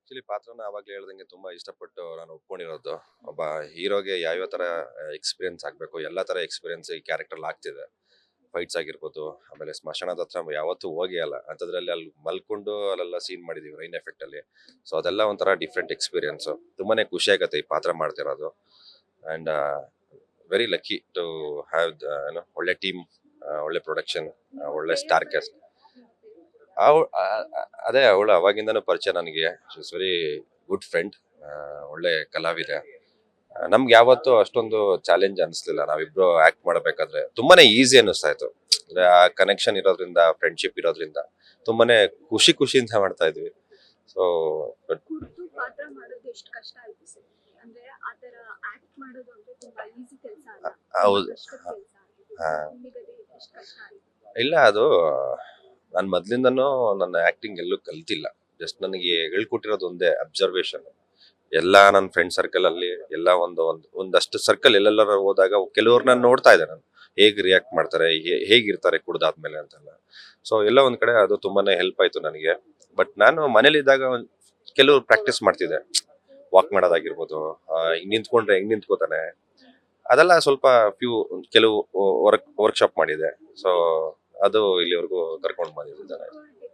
Actually ಪಾತ್ರನ ಆವಾಗಲೇ ಹೇಳ್ದಂಗೆ ತುಂಬಾ ಇಷ್ಟಪಟ್ಟು ನಾನು ಒಪ್ಕೊಂಡಿರೋದು. ಒಬ್ಬ ಹೀರೋಗೆ ಯಾವ್ಯಾವ ತರ ಎಕ್ಸ್ಪೀರಿಯನ್ಸ್ ಆಗ್ಬೇಕು ಎಲ್ಲ ತರ ಎಕ್ಸ್ಪೀರಿಯನ್ಸ್ ಈ ಕ್ಯಾರೆಕ್ಟರ್ ಆಗ್ತಿದೆ. ಫೈಟ್ಸ್ ಆಗಿರ್ಬೋದು, ಆಮೇಲೆ ಸ್ಮಶಾನದ ಹತ್ರ ಯಾವತ್ತೂ ಹೋಗೇ ಅಲ್ಲ ಅಂಥದ್ರಲ್ಲಿ ಅಲ್ಲಿ ಮಲ್ಕೊಂಡು ಅಲ್ಲೆಲ್ಲ ಸೀನ್ ಮಾಡಿದೀವಿ ರೈನ್ ಎಫೆಕ್ಟ್ ಅಲ್ಲಿ. ಸೊ ಅದೆಲ್ಲ ಒಂಥರ ಡಿಫ್ರೆಂಟ್ ಎಕ್ಸ್ಪೀರಿಯನ್ಸ್. ತುಂಬಾನೇ ಖುಷಿ ಆಗತ್ತೆ ಈ ಪಾತ್ರ ಮಾಡ್ತಿರೋದು. And very lucky to have ಒಳ್ಳೆ ಟೀಮ್, ಒಳ್ಳೆ ಪ್ರೊಡಕ್ಷನ್, ಒಳ್ಳೆ ಸ್ಟಾರ್ ಕ್ಯಾಸ್ಟ್. ಅದೇ ಅವಳು ಅವಾಗಿಂದನೂ ಪರಿಚಯ ನನಗೆ. She is very good friend. ಒಳ್ಳೆ ಕಲಾವಿದೆ. ನಮ್ಗೆ ಯಾವತ್ತೂ ಅಷ್ಟೊಂದು ಚಾಲೆಂಜ್ ಅನಿಸ್ಲಿಲ್ಲ. ನಾವಿಬ್ರು ಆಕ್ಟ್ ಮಾಡಬೇಕಾದ್ರೆ ತುಂಬಾನೇ ಈಸಿ ಅನ್ನಿಸ್ತಾ ಇತ್ತು. ಅಂದ್ರೆ ಆ ಕನೆಕ್ಷನ್ ಇರೋದ್ರಿಂದ, ಫ್ರೆಂಡ್ಶಿಪ್ ಇರೋದ್ರಿಂದ ತುಂಬಾನೇ ಖುಷಿಯಿಂದ ಮಾಡ್ತಾ ಇದ್ವಿ. ಸೊ ಕುರ್ತು ಪಾತ್ರ ಮಾಡೋದು ಎಷ್ಟು ಕಷ್ಟ ಆಯ್ತು ಸರ್? ಅಂದ್ರೆ ಆ ತರ ಆಕ್ಟ್ ಮಾಡೋದು ಅಂದ್ರೆ ತುಂಬಾ ಈಸಿ ಕೆಲಸ ಅಲ್ಲ, ತುಂಬಾ ಹೌದು. ಕಷ್ಟದ ಕೆಲಸ. ಹಾ. ನಿಮಗೆ ಅದು ಎಷ್ಟು ಕಷ್ಟ ಆಯ್ತು? ಇಲ್ಲ, ಅದು ನಾನು ಮೊದ್ಲಿಂದನೂ ನನ್ನ ಆಕ್ಟಿಂಗ್ ಎಲ್ಲೂ ಕಲ್ತಿಲ್ಲ. ಜಸ್ಟ್ ನನಗೆ ಹೇಳ್ಕೊಟ್ಟಿರೋದು ಒಂದೇ ಅಬ್ಸರ್ವೇಷನ್. ಎಲ್ಲಾ ನನ್ನ ಫ್ರೆಂಡ್ ಸರ್ಕಲ್ ಅಲ್ಲಿ ಎಲ್ಲ ಒಂದಷ್ಟು ಸರ್ಕಲ್ ಎಲ್ಲೆಲ್ಲರ ಹೋದಾಗ ಕೆಲವ್ರನ್ನ ನೋಡ್ತಾ ಇದ್ದೆ ನಾನು. ಹೇಗ್ ರಿಯಾಕ್ಟ್ ಮಾಡ್ತಾರೆ, ಹೇಗಿರ್ತಾರೆ ಕುಡ್ದಾದ್ಮೇಲೆ ಅಂತೆಲ್ಲ. ಸೊ ಎಲ್ಲ ಒಂದ್ ಕಡೆ ಅದು ತುಂಬಾನೇ ಹೆಲ್ಪ್ ಆಯ್ತು ನನಗೆ. ಬಟ್ ನಾನು ಮನೇಲಿ ಇದ್ದಾಗ ಕೆಲವು ಪ್ರಾಕ್ಟೀಸ್ ಮಾಡ್ತಿದ್ದೆ. ವಾಕ್ ಮಾಡೋದಾಗಿರ್ಬೋದು, ಹಿಂಗ್ ನಿಂತ್ಕೊಂಡ್ರೆ ಹೆಂಗ್ ನಿಂತ್ಕೋತಾನೆ, ಅದೆಲ್ಲ ಸ್ವಲ್ಪ ಕೆಲವು ವರ್ಕ್ಶಾಪ್ ಮಾಡಿದೆ. ಸೊ ಅದು ಇಲ್ಲಿವರೆಗೂ ಕರ್ಕೊಂಡು ಬಂದಿದ್ದಾರೆ.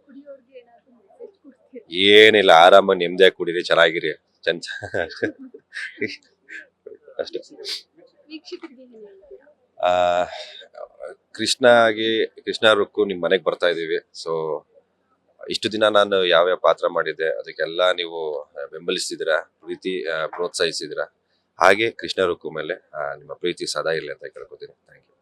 ಕುಡಿಯೋರ್ಗೆ ಏನಾದ್ರು ಮೆಸೇಜ್ ಕೊಡ್ತೀರಾ? ಏನಿಲ್ಲ, ಆರಾಮಾಗಿ ನಿಮ್ದೇ ಕುಡೀರಿ, ಚೆನ್ನಾಗಿರಿ, ಚಂದ ಅಷ್ಟೇ. ವೀಕ್ಷಕರಿಗೆ ಏನ್ ಹೇಳ್ತೀರಾ? ಆ ಕೃಷ್ಣ ರುಕ್ಕು ನಿಮ್ ಮನೆಗ್ ಬರ್ತಾ ಇದೀವಿ. ಸೊ ಇಷ್ಟು ದಿನ ನಾನು ಯಾವ್ಯಾವ ಪಾತ್ರ ಮಾಡಿದ್ದೆ ಅದಕ್ಕೆಲ್ಲ ನೀವು ಬೆಂಬಲಿಸ್ತಿದ್ದೀರಾ, ಪ್ರೋತ್ಸಾಹಿಸಿದಿರಾ. ಹಾಗೆ ಕೃಷ್ಣ ರುಕ್ಕು ಮೇಲೆ ನಿಮ್ಮ ಪ್ರೀತಿ ಸದಾ ಇರಲಿ ಅಂತ ಕೇಳ್ಕೊತೀನಿ. Thank you.